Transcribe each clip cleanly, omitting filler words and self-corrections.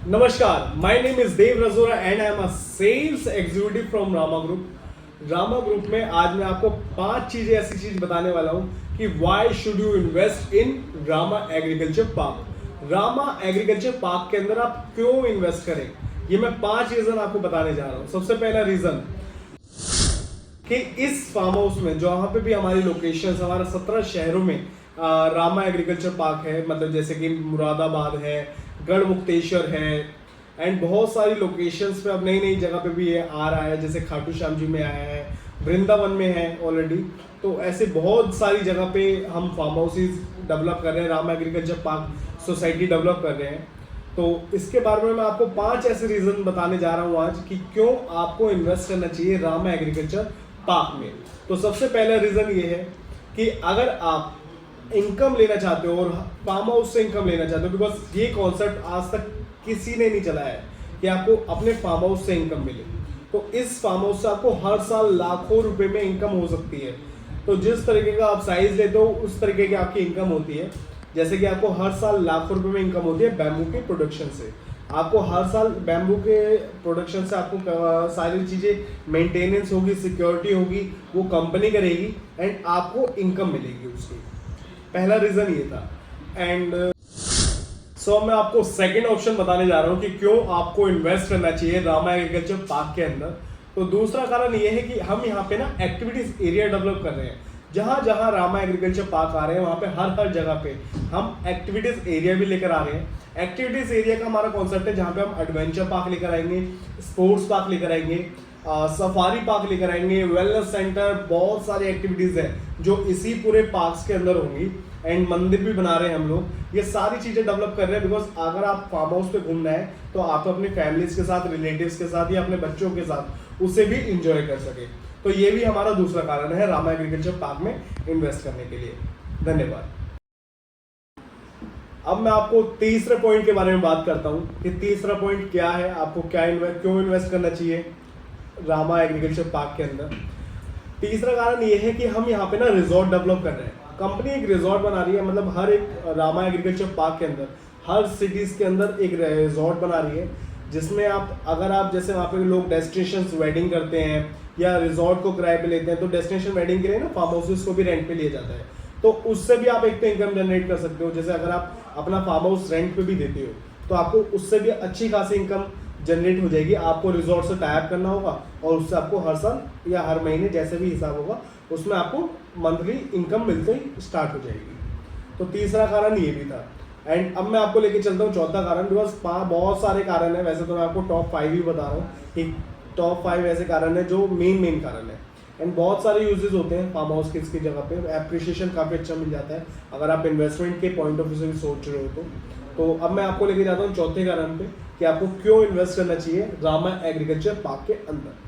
नमस्कार, my name is Dev Rajora and I am a sales executive from Rama group. Rama group में आज मैं आपको 5 चीजें ऐसी चीज बताने वाला हूं कि why should you invest in Rama agriculture park. Rama agriculture park के अंदर आप क्यों इन्वेस्ट करें, ये मैं 5 रीजन आपको बताने जा रहा हूं। सबसे पहला रीजन कि इस फार्म हाउस में जहां पे भी हमारी लोकेशन हमारा 17 शहरों में रामा एग्रीकल्चर पार्क है, मतलब जैसे कि मुरादाबाद है, गढ़मुक्तेश्वर है एंड बहुत सारी लोकेशंस पे अब नई नई जगह पे भी ये आ रहा है, जैसे खाटू श्याम जी में आया है, वृंदावन में है ऑलरेडी। तो ऐसे बहुत सारी जगह पे हम फार्म हाउसेज डेवलप कर रहे हैं, Rama agriculture park society develop कर रहे हैं। तो इसके बारे में मैं आपको 5 ऐसे रीजन बताने जा रहा हूँ आज कि क्यों आपको इन्वेस्ट करना चाहिए रामा एग्रीकल्चर पार्क में। तो सबसे पहला रीजन ये है कि अगर आप इनकम लेना चाहते हो और फार्म हाउस से इनकम लेना चाहते हो, बिकॉज ये कॉन्सेप्ट आज तक किसी ने नहीं चलाया है कि आपको अपने फार्म हाउस से इनकम मिले। तो इस फार्म हाउस से आपको हर साल लाखों रुपए में इनकम हो सकती है। तो जिस तरीके का आप साइज लेते हो उस तरीके की आपकी इनकम होती है। जैसे कि आपको हर साल लाखों रुपए में इनकम होती है बैम्बू के प्रोडक्शन से। आपको हर साल बैम्बू के प्रोडक्शन से आपको सारी चीज़ें मेंटेनेंस होगी, सिक्योरिटी होगी, वो कंपनी करेगी एंड आपको इनकम मिलेगी उसकी। पहला रीजन ये था। एंड सो मैं आपको सेकंड ऑप्शन बताने जा रहा हूँ कि क्यों आपको इन्वेस्ट करना चाहिए रामा एग्रीकल्चर पार्क के अंदर। तो दूसरा कारण ये है कि हम यहाँ पे ना एक्टिविटीज एरिया डेवलप कर रहे हैं। जहां जहां रामा एग्रीकल्चर पार्क आ रहे हैं वहां पे हर जगह पे हम एक्टिविटीज एरिया भी लेकर आ रहे हैं। एक्टिविटीज एरिया का हमारा कॉन्सेप्ट है जहां पे हम एडवेंचर पार्क लेकर आएंगे, स्पोर्ट्स पार्क लेकर आएंगे, सफारी पार्क लेकर आएंगे, वेलनेस सेंटर, बहुत सारी एक्टिविटीज है जो इसी पूरे पार्क्स के अंदर होंगी। एंड मंदिर भी बना रहे हैं हम लोग। ये सारी चीजें डेवलप कर रहे हैं बिकॉज अगर आप फार्म हाउस पे घूमना है तो आप अपनी फैमिलीज के साथ, रिलेटिव्स के साथ या अपने बच्चों के साथ उसे भी इंजॉय कर सके। तो ये भी हमारा दूसरा कारण है रामा एग्रीकल्चर पार्क में इन्वेस्ट करने के लिए। धन्यवाद। अब मैं आपको तीसरे पॉइंट के बारे में बात करता हूं कि तीसरा पॉइंट क्या है, आपको क्यों इन्वेस्ट करना चाहिए रामा एग्रीकल्चर पार्क के अंदर। तीसरा कारण ये है कि हम यहाँ पे ना रिजॉर्ट डेवलप कर रहे हैं। कंपनी एक रिजॉर्ट बना रही है, मतलब हर एक रामा एग्रीकल्चर पार्क के अंदर हर सिटीज के अंदर एक रिजॉर्ट बना रही है, जिसमें अगर आप जैसे वहाँ पे लोग डेस्टिनेशन वेडिंग करते हैं या रिजॉर्ट को किराए पे लेते हैं, तो डेस्टिनेशन वेडिंग के लिए ना फार्म हाउसेस को भी रेंट पे लिया जाता है। तो उससे भी आप एक तो इनकम जनरेट कर सकते हो। जैसे अगर आप अपना फार्म हाउस रेंट पे भी देते हो तो आपको उससे भी अच्छी खासी इनकम जनरेट हो जाएगी। आपको रिजॉर्ट से टाई अप करना होगा और उससे आपको हर साल या हर महीने जैसे भी हिसाब होगा उसमें आपको मंथली इनकम मिलते ही स्टार्ट हो जाएगी। तो तीसरा कारण ये भी था। एंड अब मैं आपको लेके चलता हूँ चौथा कारण, बिकॉज बहुत सारे कारण है। वैसे तो मैं आपको टॉप 5 ही बता रहा हूँ कि टॉप 5 ऐसे कारण है जो मेन कारण है। एंड बहुत सारे यूजेस होते हैं फार्म हाउस के इसकी जगह पे। एप्रिसिएशन काफ़ी अच्छा मिल जाता है अगर आप इन्वेस्टमेंट के पॉइंट ऑफ व्यू से भी सोच रहे हो तो अब मैं आपको लेके जाता हूँ चौथे कारण पे कि आपको क्यों इन्वेस्ट करना चाहिए रामा एग्रीकल्चर पार्क के अंदर।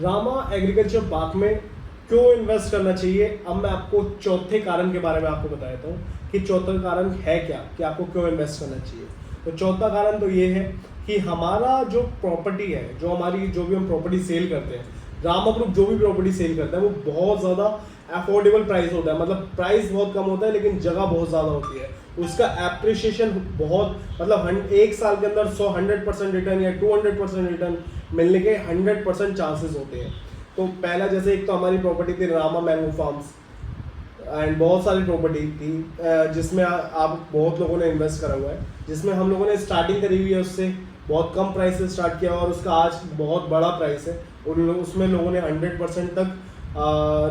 रामा एग्रीकल्चर पार्क में क्यों इन्वेस्ट करना चाहिए, अब मैं आपको चौथे कारण के बारे में आपको बता देता हूँ कि चौथा कारण है क्या कि आपको क्यों इन्वेस्ट करना चाहिए। तो चौथा कारण तो ये है कि हमारा जो प्रॉपर्टी है, जो भी हम प्रॉपर्टी सेल करते हैं, रामा ग्रुप जो भी प्रॉपर्टी सेल करता है वो बहुत ज़्यादा अफोर्डेबल प्राइस होता है। मतलब प्राइस बहुत कम होता है लेकिन जगह बहुत ज़्यादा होती है। उसका एप्रिसिएशन बहुत, मतलब 1 साल के अंदर 100% रिटर्न या 200% रिटर्न मिलने के 100% चांसेस होते हैं। तो पहला जैसे एक तो हमारी प्रॉपर्टी थी रामा मैंगो फार्म्स एंड बहुत सारी प्रॉपर्टी थी जिसमें आप बहुत लोगों ने इन्वेस्ट करा हुआ है, जिसमें हम लोगों ने स्टार्टिंग करी हुई है, उससे बहुत कम प्राइस से स्टार्ट किया और उसका आज बहुत बड़ा प्राइस है। उसमें लोगों ने 100% तक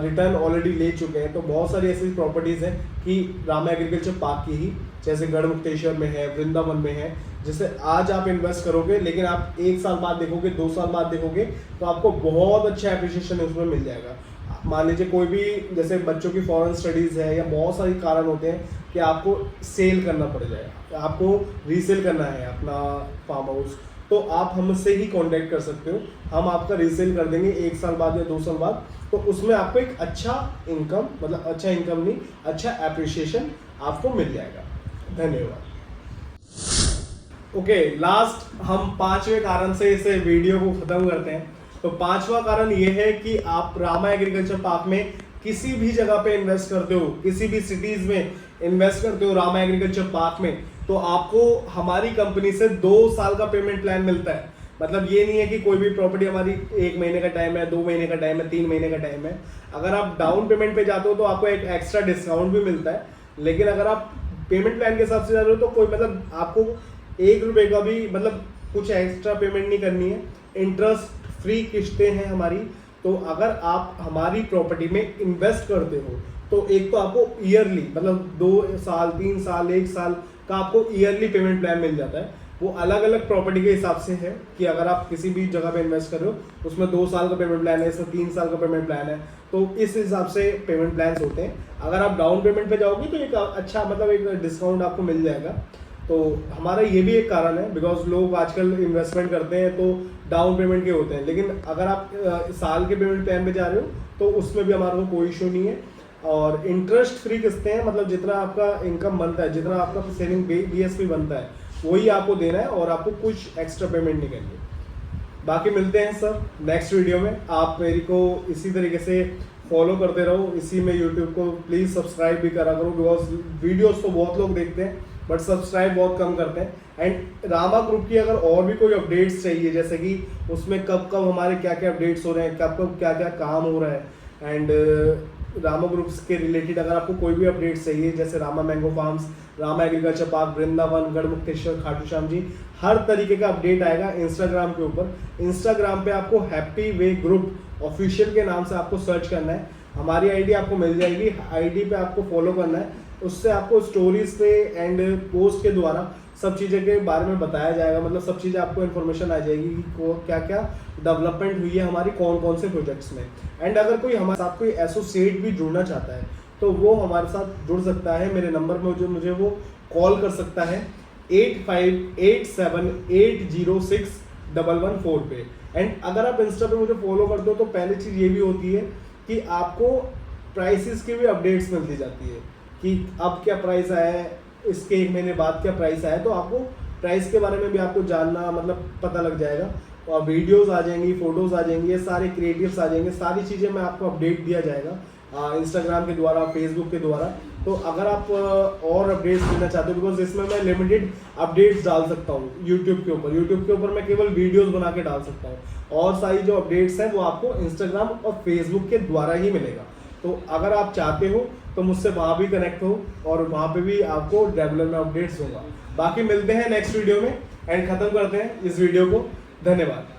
रिटर्न ऑलरेडी ले चुके हैं। तो बहुत सारी ऐसी प्रॉपर्टीज़ हैं कि रामा एग्रीकल्चर पार्क की ही, जैसे गढ़मुक्तेश्वर में है, वृंदावन में है, जिसे आज आप इन्वेस्ट करोगे लेकिन आप 1 साल बाद देखोगे, 2 साल बाद देखोगे तो आपको बहुत अच्छा एप्रिसिएशन उसमें मिल जाएगा। मान लीजिए कोई भी, जैसे बच्चों की फॉरेन स्टडीज़ है या बहुत सारे कारण होते हैं कि आपको सेल करना पड़ जाएगा, आपको रीसेल करना है अपना फार्म हाउस, तो आप हमसे ही कांटेक्ट कर सकते हो। हम आपका रीसेल कर देंगे 1 साल बाद या 2 साल बाद। तो उसमें आपको एक अच्छा इनकम, मतलब अच्छा इनकम नहीं, अच्छा एप्रिसिएशन आपको मिल जाएगा। धन्यवाद। ओके, लास्ट हम 5वें कारण से इस वीडियो को खत्म करते हैं। तो 5वां कारण ये है कि आप रामा एग्रीकल्चर पार्क में किसी भी जगह पे इन्वेस्ट करते हो, किसी भी सिटीज में इन्वेस्ट करते हो रामा एग्रीकल्चर पार्क में, तो आपको हमारी कंपनी से 2 साल का पेमेंट प्लान मिलता है। मतलब ये नहीं है कि कोई भी प्रॉपर्टी हमारी 1 महीने का टाइम है, 2 महीने का टाइम है, 3 महीने का टाइम है। अगर आप डाउन पेमेंट पे जाते हो तो आपको एक एक्स्ट्रा डिस्काउंट भी मिलता है, लेकिन अगर आप पेमेंट प्लान के हिसाब से जा रहे हो तो कोई मतलब आपको 1 रुपए का भी मतलब कुछ एक्स्ट्रा पेमेंट नहीं करनी है। इंटरेस्ट फ्री किस्तें हैं हमारी। तो अगर आप हमारी प्रॉपर्टी में इन्वेस्ट करते हो तो एक तो आपको ईयरली मतलब 2 साल, 3 साल, 1 साल का आपको ईयरली पेमेंट प्लान मिल जाता है। वो अलग अलग प्रॉपर्टी के हिसाब से है कि अगर आप किसी भी जगह पे इन्वेस्ट कर रहे हो उसमें 2 साल का पेमेंट प्लान है, इसमें 3 साल का पेमेंट प्लान है, तो इस हिसाब से पेमेंट प्लान्स होते हैं। अगर आप डाउन पेमेंट पे जाओगे तो एक अच्छा मतलब एक डिस्काउंट आपको मिल जाएगा। तो हमारा ये भी एक कारण है, बिकॉज लोग आजकल इन्वेस्टमेंट करते हैं तो डाउन पेमेंट के होते हैं, लेकिन अगर आप साल के पेमेंट प्लान पे जा रहे हो तो उसमें भी हमारा को कोई इशू नहीं है। और इंटरेस्ट फ्री किस्तें हैं, मतलब जितना आपका इनकम बनता है, जितना आपका सेविंग BSP बनता है वही आपको देना है और आपको कुछ एक्स्ट्रा पेमेंट नहीं करनी। बाकी मिलते हैं सर नेक्स्ट वीडियो में। आप मेरी को इसी तरीके से फॉलो करते रहो, इसी में यूट्यूब को प्लीज़ सब्सक्राइब भी करा करो, बिकॉज वीडियोस तो बहुत लोग देखते हैं बट सब्सक्राइब बहुत कम करते हैं। एंड रामा ग्रुप की अगर और भी कोई अपडेट्स चाहिए, जैसे कि उसमें कब कब हमारे क्या क्या अपडेट्स हो रहे हैं, कब कब क्या क्या काम हो रहा है, एंड रामा ग्रुप्स के रिलेटेड अगर आपको कोई भी अपडेट्स चाहिए, जैसे Rama mango farms, Rama agriculture park, Vrindavan, Garhmukteshwar, Khatu Shyam ji, हर तरीके का अपडेट आएगा इंस्टाग्राम के ऊपर। इंस्टाग्राम पे आपको हैप्पी वे ग्रुप ऑफिशियल के नाम से आपको सर्च करना है, हमारी आईडी आपको मिल जाएगी। आईडी पे आपको फॉलो करना है, उससे आपको स्टोरीज पे एंड पोस्ट के द्वारा सब चीज़ें के बारे में बताया जाएगा, मतलब सब चीज़ें आपको इन्फॉर्मेशन आ जाएगी कि क्या क्या डेवलपमेंट हुई है हमारी कौन कौन से प्रोजेक्ट्स में। एंड अगर कोई हमारे साथ कोई एसोसिएट भी जुड़ना चाहता है तो वो हमारे साथ जुड़ सकता है। मेरे नंबर में जो मुझे वो कॉल कर सकता है 8587806114 पे। एंड अगर आप इंस्टा पे मुझे फॉलो करते हो तो पहली चीज़ ये भी होती है कि आपको प्राइसेस की भी अपडेट्स मिलती जाती है कि अब क्या प्राइस आया है, इसके 1 महीने बाद क्या प्राइस आया है, तो आपको प्राइस के बारे में भी आपको जानना मतलब पता लग जाएगा। और वीडियोस आ जाएंगी, फोटोज आ जाएंगी, ये सारे क्रिएटिव्स आ जाएंगे, सारी चीज़ें में आपको अपडेट दिया जाएगा इंस्टाग्राम के द्वारा, फेसबुक के द्वारा। तो अगर आप और अपडेट्स देना चाहते हो, बिकॉज इसमें मैं लिमिटेड अपडेट्स डाल सकता हूँ यूट्यूब के ऊपर मैं केवल वीडियोस बना के डाल सकता हूँ, और सारी जो अपडेट्स हैं वो आपको इंस्टाग्राम और फेसबुक के द्वारा ही मिलेगा। तो अगर आप चाहते हो तो मुझसे वहाँ भी कनेक्ट हो और वहाँ पे भी आपको रेगुलर में अपडेट्स दूंगा। बाकी मिलते हैं नेक्स्ट वीडियो में एंड खत्म करते हैं इस वीडियो को। धन्यवाद।